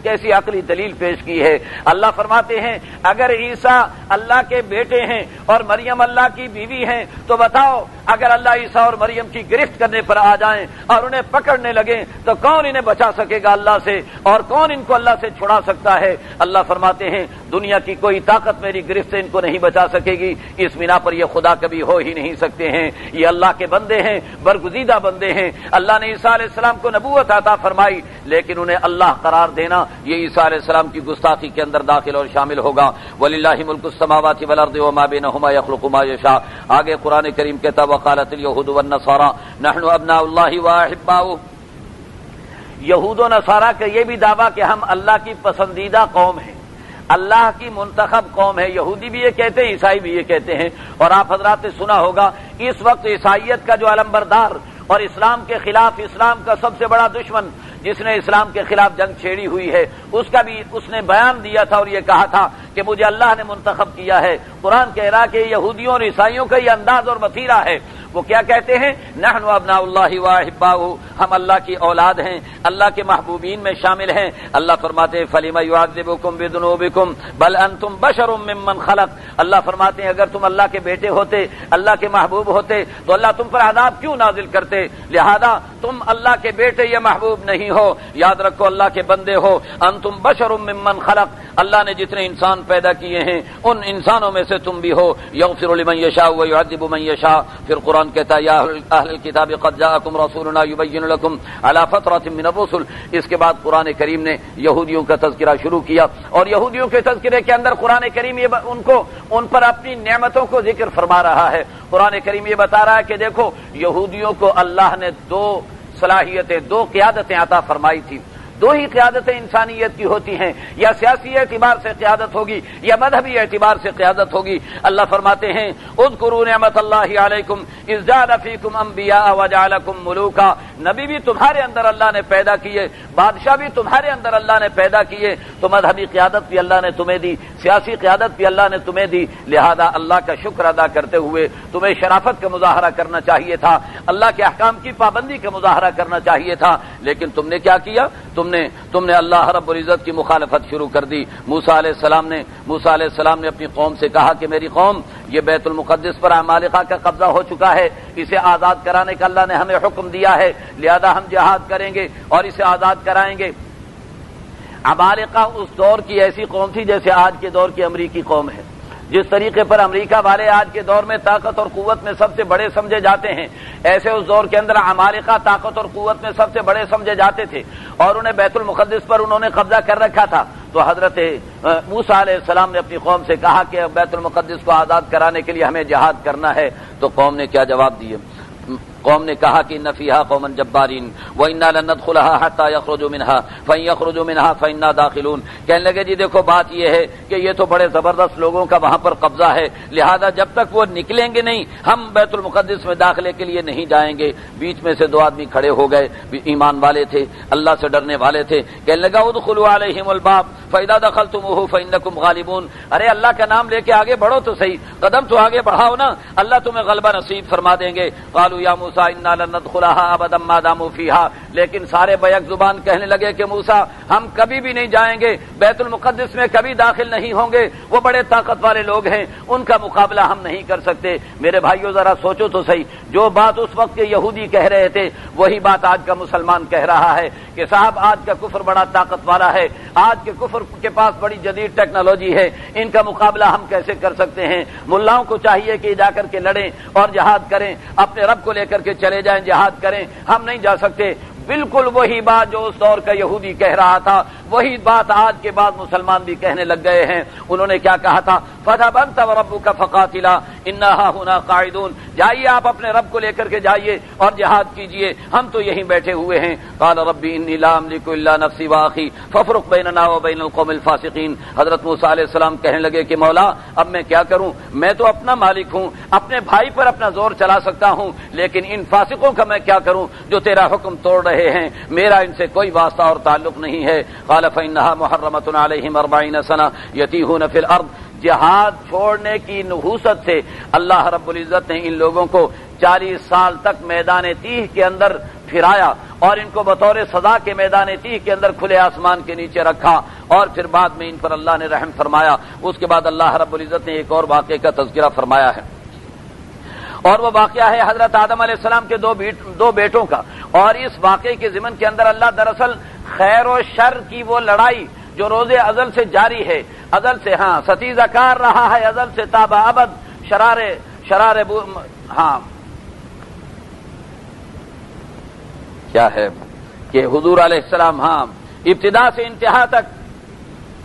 کیسی عقلی دلیل پیش کی ہے۔ اللہ فرماتے ہیں اگر عیسیٰ اللہ کے بیٹے ہیں اور مریم اللہ کی بیوی ہیں تو بتاؤ اگر اللہ عیسیٰ اور مریم کی گرفت کرنے پر آ جائیں اور انہیں پکڑنے لگیں تو کون انہیں بچا سکے گا اللہ سے، اور کون ان کو اللہ سے چھڑا سکتا ہے؟ اللہ فرماتے ہیں دنیا کی کوئی طاقت میری گرفت سے ان کو نہیں بچا سکے گی۔ اس بنا پر یہ خدا کبھی ہو ہی نہیں سکتے ہیں، یہ اللہ کے بندے ہیں، برگزیدہ بندے ہیں۔ اللہ نے عیسیٰ علیہ السلام کو نبوت عطا فرمائی، لیکن انہیں اللہ قرار دینا یہ عیسیٰ علیہ السلام کی گستاخی کے اندر داخل اور شامل ہوگا۔ وَلِلَّهِ مُلْكُ السَّمَاوَاتِ وَالْأَرْضِ وَمَا بَيْنَهُمَا يَخْلُقُ مَا يَشَاءُ۔ آگے قرآن کریم کہتا وَقَالَتِ الْيَهُودُ وَالنَّصَارَىٰ نَحْنُ أَبْنَاءُ اللَّهِ وَأَحِبَّاؤُهُ۔ یہود و نصارہ کا یہ بھی دعویٰ کہ ہم اللہ کی پسندیدہ قوم ہیں، اللہ کی منتخب قوم ہے۔ یہودی بھی یہ کہتے ہیں، عیسائی بھی یہ کہتے ہیں، اور آپ حضرات نے سنا ہوگا اس وقت عیسائیت کا جو علمبردار اور اسلام کے خلاف، اسلام کا سب سے بڑا دشمن جس نے اسلام کے خلاف جنگ چھیڑی ہوئی ہے، اس کا بھی اس نے بیان دیا تھا اور یہ کہا تھا کہ مجھے اللہ نے منتخب کیا ہے۔ قرآن کہہ رہا کہ یہودیوں اور عیسائیوں کا یہ انداز اور وتیرہ ہے۔ وہ کیا کہتے ہیں؟ نحن ابناء اللہ واحباؤہ، ہم اللہ کی اولاد ہیں، اللہ کے محبوبین میں شامل ہیں۔ اللہ فرماتے ہیں فلم یعذبکم بذنوبکم بل انتم بشر ممن خلق۔ اللہ فرماتے ہیں اگر تم اللہ کے بیٹے ہوتے، اللہ کے محبوب ہوتے تو اللہ تم پر عذاب کیوں نازل کرتے؟ لہذا تم اللہ کے بیٹے یا محبوب نہیں ہو، یاد رکھو اللہ کے بندے ہو۔ انتم بشر ممن خلق، اللہ نے جتنے انسان پیدا کیے ہیں ان انسانوں میں سے تم بھی ہو۔ یغفر لمن یشاء ویعذب من یشاء۔ پھر قرآن کہتا ہے یا اہل الکتاب قد جاءکم رسولنا یبین لکم علی فترۃ من الرسل۔ اس کے بعد قرآن کریم نے یہودیوں کا تذکرہ شروع کیا، اور یہودیوں کے تذکرے کے اندر قرآن کریم یہ ان پر اپنی نعمتوں کو ذکر فرما رہا ہے۔ قرآن کریم یہ بتا رہا ہے کہ دیکھو یہودیوں کو اللہ نے دو صلاحیتیں، دو قیادتیں عطا فرمائی تھی۔ دو ہی قیادتیں انسانیت کی ہوتی ہیں، یا سیاسی اعتبار سے قیادت ہوگی یا مذہبی اعتبار سے قیادت ہوگی۔ اللہ فرماتے ہیں اذکروا نعمت اللہ علیکم اذ جعل فیکم انبیاء وجعلکم ملوکا۔ نبی بھی تمہارے اندر اللہ نے پیدا کیے، بادشاہ بھی تمہارے اندر اللہ نے پیدا کیے، تو مذہبی قیادت بھی اللہ نے تمہیں دی، سیاسی قیادت بھی اللہ نے تمہیں دی۔ لہذا اللہ کا شکر ادا کرتے ہوئے تمہیں شرافت کا مظاہرہ کرنا چاہیے تھا، اللہ کے احکام کی پابندی کا مظاہرہ کرنا چاہیے تھا، لیکن تم نے کیا کیا؟ تم نے اللہ رب العزت کی مخالفت شروع کر دی۔ موسیٰ علیہ السلام نے اپنی قوم سے کہا کہ میری قوم، یہ بیت المقدس پر عمالقہ کا قبضہ ہو چکا ہے، اسے آزاد کرانے کا اللہ نے ہمیں حکم دیا ہے، لہذا ہم جہاد کریں گے اور اسے آزاد کرائیں گے۔ عمالقہ اس دور کی ایسی قوم تھی جیسے آج کے دور کی امریکی قوم ہے۔ جس طریقے پر امریکہ والے آج کے دور میں طاقت اور قوت میں سب سے بڑے سمجھے جاتے ہیں، ایسے اس دور کے اندر عمالقہ طاقت اور قوت میں سب سے بڑے سمجھے جاتے تھے، اور انہیں بیت المقدس پر انہوں نے قبضہ کر رکھا تھا۔ تو حضرت موسیٰ علیہ السلام نے اپنی قوم سے کہا کہ بیت المقدس کو آزاد کرانے کے لیے ہمیں جہاد کرنا ہے، تو قوم نے کیا جواب دیے؟ قوم نے کہا کہ ان فیہا قوما جبارین وانا لن ندخلها حتى يخرجوا منها فان يخرجوا منها فانا داخلون۔ کہنے لگے جی دیکھو بات یہ ہے کہ یہ تو بڑے زبردست لوگوں کا وہاں پر قبضہ ہے، لہذا جب تک وہ نکلیں گے نہیں ہم بیت المقدس میں داخلے کے لیے نہیں جائیں گے۔ بیچ میں سے دو آدمی کھڑے ہو گئے، ایمان والے تھے، اللہ سے ڈرنے والے تھے، کہنے لگا ادخلوا علیہم الباب فاذا دخلتموه فانکم غالبون۔ ارے اللہ کا نام لے کے آگے بڑھو تو صحیح، قدم تو آگے بڑھاؤ نا، اللہ تمہیں غلبہ نصیب فرما دیں گے۔ قالوا یا موسیٰ انا لن ندخلها ابدا ما داموا فیہا۔ لیکن سارے بیک زبان کہنے لگے کہ موسیٰ ہم کبھی بھی نہیں جائیں گے، بیت المقدس میں کبھی داخل نہیں ہوں گے، وہ بڑے طاقت والے لوگ ہیں، ان کا مقابلہ ہم نہیں کر سکتے۔ میرے بھائیو ذرا سوچو تو صحیح، جو بات اس وقت کے یہودی کہہ رہے تھے وہی بات آج کا مسلمان کہہ رہا ہے کہ صاحب آج کا کفر بڑا طاقت والا ہے، آج کے کفر کے پاس بڑی جدید ٹیکنالوجی ہے، ان کا مقابلہ ہم کیسے کر سکتے ہیں؟ ملاؤں کو چاہیے کہ جا کر کے لڑیں اور جہاد کریں، اپنے رب کو لے کر کے چلے جائیں، جہاد کریں، ہم نہیں جا سکتے۔ بالکل وہی بات جو اس دور کا یہودی کہہ رہا تھا، وہی بات آج کے بعد مسلمان بھی کہنے لگ گئے ہیں۔ انہوں نے کیا کہا تھا؟ فَاذْهَبْ أَنْتَ وَرَبُّكَ فَقَاتِلَا إِنَّا هَاهُنَا قَاعِدُونَ، جائیے آپ اپنے رب کو لے کر کے جائیے اور جہاد کیجئے، ہم تو یہیں بیٹھے ہوئے ہیں۔ قال ربی انی لا املک الا نفسی واخی فافرق بیننا وبین القوم الفاسقین۔ حضرت موسیٰ علیہ السلام کہنے لگے کہ مولا اب میں کیا کروں، میں تو اپنا مالک ہوں، اپنے بھائی پر اپنا زور چلا سکتا ہوں، لیکن ان فاسقوں کا میں کیا کروں جو تیرا حکم توڑ رہے ہیں، میرا ان سے کوئی واسطہ اور تعلق نہیں ہے۔ قال فإنها محرمۃ علیہم 40 سنہ یتیہون فی الارض، جہاد چھوڑنے کی نحوست سے اللہ رب العزت نے ان لوگوں کو 40 سال تک میدان تیہ کے اندر پھرایا اور ان کو بطور سزا کے میدان تیہ کے اندر کھلے آسمان کے نیچے رکھا، اور پھر بعد میں ان پر اللہ نے رحم فرمایا۔ اس کے بعد اللہ رب العزت نے ایک اور واقعے کا تذکرہ فرمایا ہے، اور وہ واقعہ ہے حضرت آدم علیہ السلام کے دو بیٹوں کا۔ اور اس واقعے کے ضمن کے اندر اللہ دراصل خیر و شر کی وہ لڑائی جو روز ازل سے جاری ہے، ازل سے ستیزہ کار رہا ہے، ازل سے تابع ابد کیا ہے کہ حضور علیہ السلام ابتدا سے انتہا تک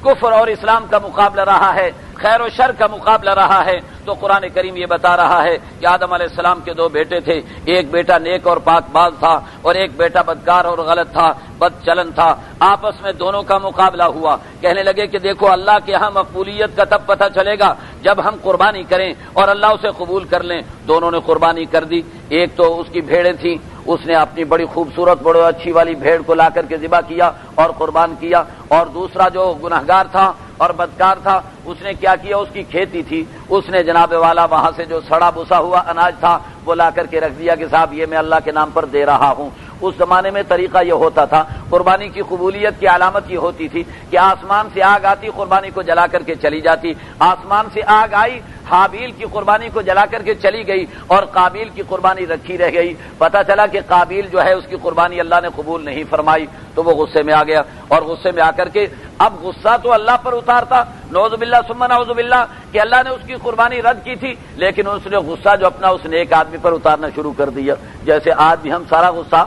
کفر اور اسلام کا مقابلہ رہا ہے، خیر و شر کا مقابلہ رہا ہے۔ تو قرآن کریم یہ بتا رہا ہے کہ آدم علیہ السلام کے 2 بیٹے تھے، ایک بیٹا نیک اور پاک باز تھا اور ایک بیٹا بدکار اور غلط تھا، بد چلن تھا۔ آپس میں دونوں کا مقابلہ ہوا، کہنے لگے کہ دیکھو اللہ کے ہاں مقبولیت کا تب پتہ چلے گا جب ہم قربانی کریں اور اللہ اسے قبول کر لیں۔ دونوں نے قربانی کر دی، ایک تو اس کی بھیڑیں تھیں، اس نے اپنی بڑی خوبصورت بڑی اچھی والی بھیڑ کو لا کر کے ذبح کیا اور قربان کیا، اور دوسرا جو گنہگار تھا اور بدکار تھا اس نے کیا کیا، اس کی کھیتی تھی، اس نے جناب والا وہاں سے جو سڑا بسا ہوا اناج تھا وہ لا کر کے رکھ دیا کہ صاحب یہ میں اللہ کے نام پر دے رہا ہوں۔ اس زمانے میں طریقہ یہ ہوتا تھا، قربانی کی قبولیت کی علامت یہ ہوتی تھی کہ آسمان سے آگ آتی، قربانی کو جلا کر کے چلی جاتی۔ آسمان سے آگ آئی، حابیل کی قربانی کو جلا کر کے چلی گئی اور قابیل کی قربانی رکھی رہ گئی۔ پتہ چلا کہ قابیل جو ہے اس کی قربانی اللہ نے قبول نہیں فرمائی، تو وہ غصے میں آ گیا، اور غصے میں آ کر کے اب غصہ تو اللہ پر اتارتا، نعوذ باللہ ثم نعوذ باللہ، کہ اللہ نے اس کی قربانی رد کی تھی، لیکن اس نے غصہ جو اپنا اس نیک آدمی پر اتارنا شروع کر دیا۔ جیسے آج بھی ہم سارا غصہ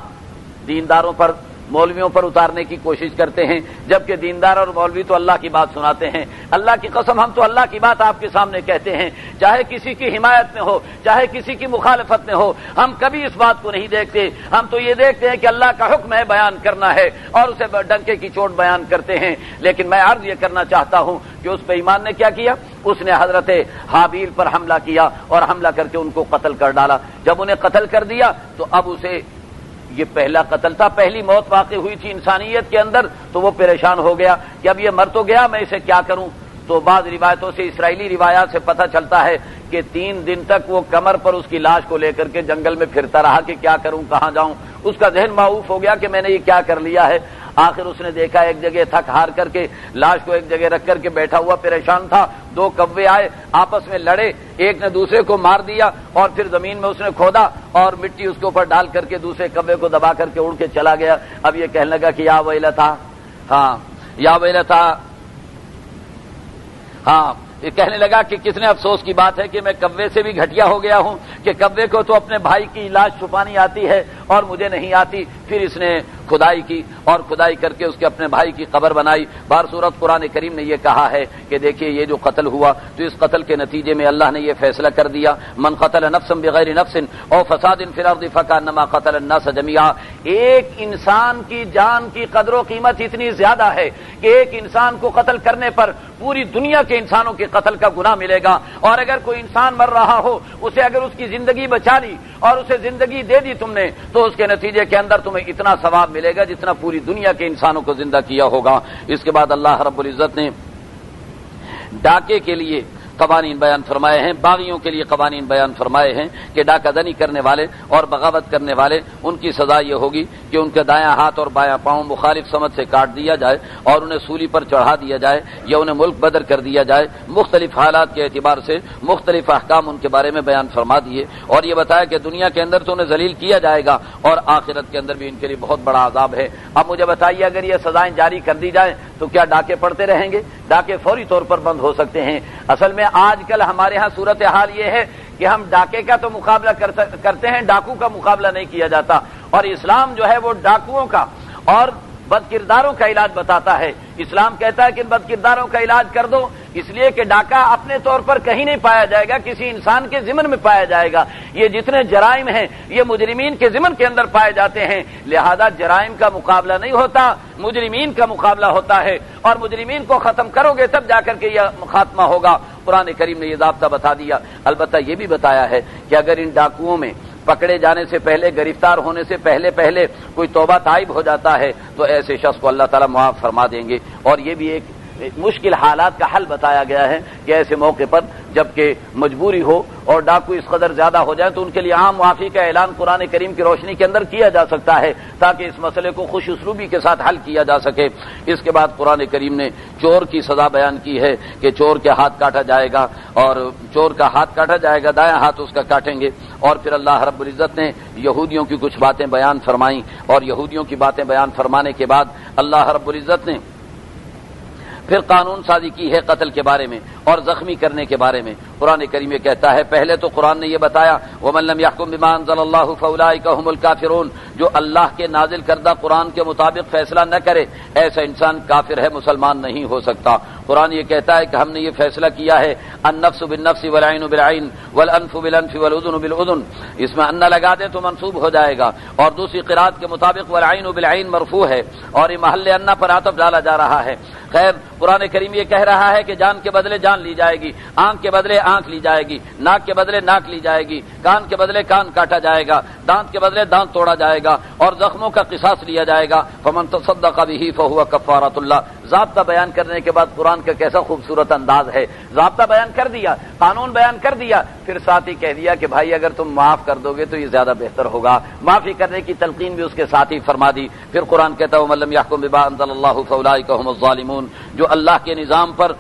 دینداروں پر، مولویوں پر اتارنے کی کوشش کرتے ہیں، جبکہ دیندار اور مولوی تو اللہ کی بات سناتے ہیں۔ اللہ کی قسم ہم تو اللہ کی بات آپ کے سامنے کہتے ہیں، چاہے کسی کی حمایت میں ہو چاہے کسی کی مخالفت میں ہو، ہم کبھی اس بات کو نہیں دیکھتے، ہم تو یہ دیکھتے ہیں کہ اللہ کا حکم ہے بیان کرنا ہے اور اسے ڈنکے کی چوٹ بیان کرتے ہیں۔ لیکن میں عرض یہ کرنا چاہتا ہوں کہ اس بے ایمان نے کیا کیا، اس نے حضرت حابیل پر حملہ کیا اور حملہ کر کے ان کو قتل کر ڈالا۔ جب انہیں قتل کر دیا تو اب اسے، یہ پہلا قتل تھا، پہلی موت واقع ہوئی تھی انسانیت کے اندر، تو وہ پریشان ہو گیا کہ اب یہ مر تو گیا، میں اسے کیا کروں۔ تو بعض روایتوں سے، اسرائیلی روایات سے پتہ چلتا ہے کہ 3 دن تک وہ کمر پر اس کی لاش کو لے کر کے جنگل میں پھرتا رہا کہ کیا کروں، کہاں جاؤں۔ اس کا ذہن معوف ہو گیا کہ میں نے یہ کیا کر لیا ہے۔ آخر اس نے دیکھا ایک جگہ تھک ہار کر کے لاش کو ایک جگہ رکھ کر کے بیٹھا ہوا پریشان تھا، 2 کوے آئے، آپس میں لڑے، ایک نے دوسرے کو مار دیا اور پھر زمین میں اس نے کھودا اور مٹی اس کے اوپر ڈال کر کے دوسرے کوے کو دبا کر کے اڑ کے چلا گیا۔ اب یہ کہنے لگا کہ یا ویلتا، یا ویلتا، یہ کہنے لگا کہ کتنے افسوس کی بات ہے کہ میں کوے سے بھی گھٹیا ہو گیا ہوں کہ کوے کو تو اپنے بھائی کی لاش چھپانی آتی ہے اور مجھے نہیں آتی۔ پھر اس نے کھدائی کی اور کھدائی کر کے اس کے اپنے بھائی کی قبر بنائی۔ بہر صورت قرآن کریم نے یہ کہا ہے کہ دیکھیے یہ جو قتل ہوا تو اس قتل کے نتیجے میں اللہ نے یہ فیصلہ کر دیا، من قتل نفسا بغیر نفس او فساد فی الارض فکانما قتل الناس جميعا۔ ایک انسان کی جان کی قدر و قیمت اتنی زیادہ ہے کہ ایک انسان کو قتل کرنے پر پوری دنیا کے انسانوں کے قتل کا گناہ ملے گا، اور اگر کوئی انسان مر رہا ہو اسے اگر اس کی زندگی بچا لی اور اسے زندگی دے دی تم نے تو اس کے نتیجے کے اندر تمہیں اتنا ثواب ملے گا جتنا پوری دنیا کے انسانوں کو زندہ کیا ہوگا۔ اس کے بعد اللہ رب العزت نے ڈاکے کے لیے قوانین بیان فرمائے ہیں، باغیوں کے لیے قوانین بیان فرمائے ہیں کہ ڈاکہ زنی کرنے والے اور بغاوت کرنے والے ان کی سزا یہ ہوگی کہ ان کے دایاں ہاتھ اور بایاں پاؤں مخالف سمت سے کاٹ دیا جائے اور انہیں سولی پر چڑھا دیا جائے یا انہیں ملک بدر کر دیا جائے۔ مختلف حالات کے اعتبار سے مختلف احکام ان کے بارے میں بیان فرما دیے اور یہ بتایا کہ دنیا کے اندر تو انہیں ذلیل کیا جائے گا اور آخرت کے اندر بھی ان کے لیے بہت بڑا عذاب ہے۔ اب مجھے بتائیے اگر یہ سزائیں جاری کر دی جائیں تو کیا ڈاکے پڑتے رہیں گے؟ ڈاکے فوری طور پر بند ہو سکتے ہیں۔ اصل میں آج کل ہمارے ہاں صورتحال یہ ہے کہ ہم ڈاکے کا تو مقابلہ کرتے ہیں، ڈاکو کا مقابلہ نہیں کیا جاتا۔ اور اسلام جو ہے وہ ڈاکوؤں کا اور بد کرداروں کا علاج بتاتا ہے۔ اسلام کہتا ہے کہ بد کرداروں کا علاج کر دو، اس لیے کہ ڈاکہ اپنے طور پر کہیں نہیں پایا جائے گا، کسی انسان کے ضمن میں پایا جائے گا۔ یہ جتنے جرائم ہیں یہ مجرمین کے ضمن کے اندر پائے جاتے ہیں، لہذا جرائم کا مقابلہ نہیں ہوتا، مجرمین کا مقابلہ ہوتا ہے، اور مجرمین کو ختم کرو گے تب جا کر کے یہ خاتمہ ہوگا۔ قرآن کریم نے یہ ضابطہ بتا دیا۔ البتہ یہ بھی بتایا ہے کہ اگر ان ڈاکوؤں میں پکڑے جانے سے پہلے، گرفتار ہونے سے پہلے کوئی توبہ تائب ہو جاتا ہے تو ایسے شخص کو اللہ تعالیٰ معاف فرما دیں گے۔ اور یہ بھی ایک مشکل حالات کا حل بتایا گیا ہے کہ ایسے موقع پر جبکہ مجبوری ہو اور ڈاکو اس قدر زیادہ ہو جائیں تو ان کے لیے عام معافی کا اعلان قرآن کریم کی روشنی کے اندر کیا جا سکتا ہے تاکہ اس مسئلے کو خوش اسلوبی کے ساتھ حل کیا جا سکے۔ اس کے بعد قرآن کریم نے چور کی سزا بیان کی ہے کہ چور کے ہاتھ کاٹا جائے گا، اور چور کا ہاتھ کاٹا جائے گا، دایاں ہاتھ اس کا کاٹیں گے۔ اور پھر اللہ رب العزت نے یہودیوں کی کچھ باتیں بیان فرمائیں، اور یہودیوں کی باتیں بیان فرمانے کے بعد اللہ رب العزت نے پھر قانون سازی کی ہے قتل کے بارے میں اور زخمی کرنے کے بارے میں۔ قرآن کریم یہ کہتا ہے، پہلے تو قرآن نے یہ بتایا وَمَن لَّمْ يَحْكُم بِمَا أَنزَلَ اللَّهُ فَأُولَٰئِكَ هُمُ الْكَافِرُونَ، جو اللہ کے نازل کردہ قرآن کے مطابق فیصلہ نہ کرے ایسا انسان کافر ہے، مسلمان نہیں ہو سکتا۔ قرآن یہ کہتا ہے کہ ہم نے یہ فیصلہ کیا ہے النفس بالنفس والعین بالعین والانف بالانف والاذن بالاذن، اس میں ان لگا دے تو منصوب ہو جائے گا، اور دوسری قرات کے مطابق والعین بالعین مرفوع ہے اور یہ محل ان پر عطف ڈالا جا رہا ہے۔ خیر، قرآن کریم یہ کہہ رہا ہے کہ جان کے بدلے جان لی جائے گی، آنکھ کے بدلے آنکھ لی جائے گی، ناک کے بدلے ناک لی جائے گی، کان کے بدلے کان کاٹا جائے گا، دانت کے بدلے دانت توڑا جائے گا، اور زخموں کا قصاص لیا جائے گا۔ فمن تصدق به فهو کفارۃ اللہ۔ ضابطہ بیان کرنے کے بعد قرآن کا کیسا خوبصورت انداز ہے، ضابطہ بیان کر دیا، قانون بیان کر دیا، پھر ساتھ ہی کہہ دیا کہ بھائی اگر تم معاف کر دو گے تو یہ زیادہ بہتر ہوگا، معافی کرنے کی تلقین بھی اس کے ساتھ ہی فرما دی۔ پھر قرآن کہتا ہے وَمَن لَّمْ يَحْكُم بِمَا أَنزَلَ اللَّهُ فَأُولَٰئِكَ هُمُ الظَّالِمُونَ، جو اللہ کے نظام پر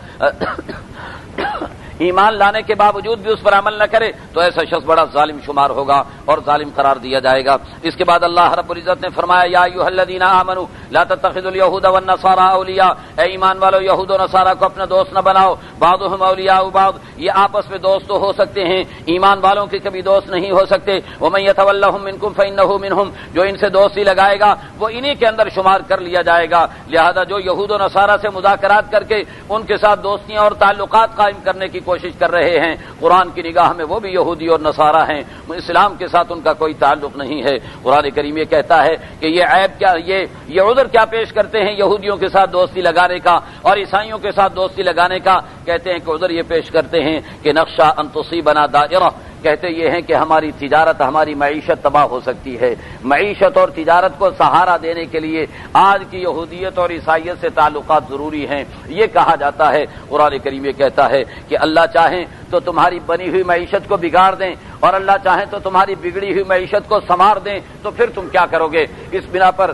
ایمان لانے کے باوجود بھی اس پر عمل نہ کرے تو ایسا شخص بڑا ظالم شمار ہوگا اور ظالم قرار دیا جائے گا۔ اس کے بعد اللہ رب العزت نے فرمایا یا ایھا الذین آمنوا لا تتخذوا اليهود والنصارى اولیاء، اے ایمان والو یہود و نصارہ کو اپنا دوست نہ بناؤ، بعضهم اولیاء بعض، یہ آپس میں دوست تو ہو سکتے ہیں، ایمان والوں کے کبھی دوست نہیں ہو سکتے۔ ومن يتولهم منکم فانه منهم، جو ان سے دوستی لگائے گا وہ انہی کے اندر شمار کر لیا جائے گا۔ لہذا جو یہود و نصارہ سے مذاکرات کر کے ان کے ساتھ دوستیاں اور تعلقات قائم کرنے کی کوشش کر رہے ہیں، قرآن کی نگاہ میں وہ بھی یہودی اور نصارہ ہیں، اسلام کے ساتھ ان کا کوئی تعلق نہیں ہے۔ قرآن کریم یہ کہتا ہے کہ یہ عیب کیا، یہ عذر کیا پیش کرتے ہیں یہودیوں کے ساتھ دوستی لگانے کا اور عیسائیوں کے ساتھ دوستی لگانے کا؟ کہتے ہیں کہ عذر یہ پیش کرتے ہیں کہ نخشى ان تصیبنا دائرہ، کہتے یہ ہیں کہ ہماری تجارت، ہماری معیشت تباہ ہو سکتی ہے۔ معیشت اور تجارت کو سہارا دینے کے لیے آج کی یہودیت اور عیسائیت سے تعلقات ضروری ہیں، یہ کہا جاتا ہے۔ قرآن کریم یہ کہتا ہے کہ اللہ چاہیں تو تمہاری بنی ہوئی معیشت کو بگاڑ دیں اور اللہ چاہیں تو تمہاری بگڑی ہوئی معیشت کو سنوار دیں، تو پھر تم کیا کرو گے؟ اس بنا پر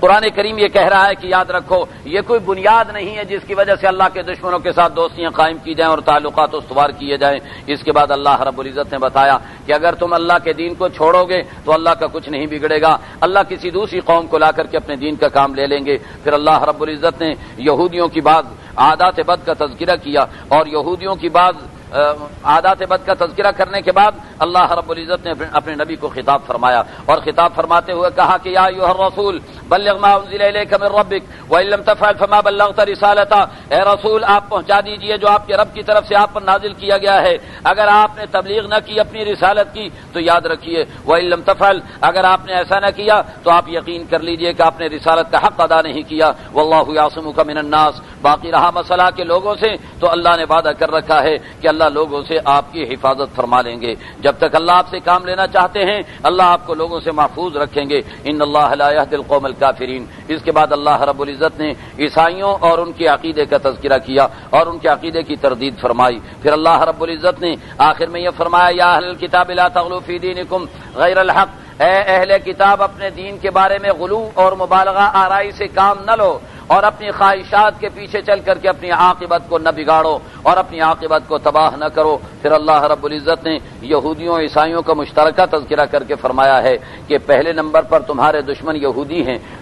قرآن کریم یہ کہہ رہا ہے کہ یاد رکھو یہ کوئی بنیاد نہیں ہے جس کی وجہ سے اللہ کے دشمنوں کے ساتھ دوستیاں قائم کی جائیں اور تعلقات استوار کیے جائیں۔ اس کے بعد اللہ رب العزت نے بتایا کہ اگر تم اللہ کے دین کو چھوڑو گے تو اللہ کا کچھ نہیں بگڑے گا، اللہ کسی دوسری قوم کو لا کر کے اپنے دین کا کام لے لیں گے۔ پھر اللہ رب العزت نے یہودیوں کی بعض عادات بد کا تذکرہ کیا اور یہودیوں کی بعض عادات بد کا تذکرہ کرنے کے بعد اللہ رب العزت نے اپنے نبی کو خطاب فرمایا اور خطاب فرماتے ہوئے کہا کہ یا ایھا الرسول بلغ ما انزل الیک من ربک وان لم تفعل فما بلغت رسالتہ، اے رسول آپ پہنچا دیجئے جو آپ کے رب کی طرف سے آپ پر نازل کیا گیا ہے، اگر آپ نے تبلیغ نہ کی اپنی رسالت کی تو یاد رکھیے وان لم تفعل، اگر آپ نے ایسا نہ کیا تو آپ یقین کر لیجئے کہ آپ نے رسالت کا حق ادا نہیں کیا۔ واللہ یعصمک من الناس، باقی رہا مسئلہ کے لوگوں سے تو اللہ نے وعدہ کر رکھا ہے کہ اللہ لوگوں سے آپ کی حفاظت فرما لیں گے۔ جب تک اللہ آپ سے کام لینا چاہتے ہیں اللہ آپ کو لوگوں سے محفوظ رکھیں گے۔ ان اللہ لا یہدی القوم الکافرین۔ اس کے بعد اللہ رب العزت نے عیسائیوں اور ان کے عقیدے کا تذکرہ کیا اور ان کے عقیدے کی تردید فرمائی۔ پھر اللہ رب العزت نے آخر میں یہ فرمایا یا اہل الکتاب لا تغلوا فی دینکم غیر الحق، اے اہل کتاب اپنے دین کے بارے میں غلو اور مبالغہ آرائی سے کام نہ لو اور اپنی خواہشات کے پیچھے چل کر کے اپنی عاقبت کو نہ بگاڑو اور اپنی عاقبت کو تباہ نہ کرو۔ پھر اللہ رب العزت نے یہودیوں عیسائیوں کا مشترکہ تذکرہ کر کے فرمایا ہے کہ پہلے نمبر پر تمہارے دشمن یہودی ہیں،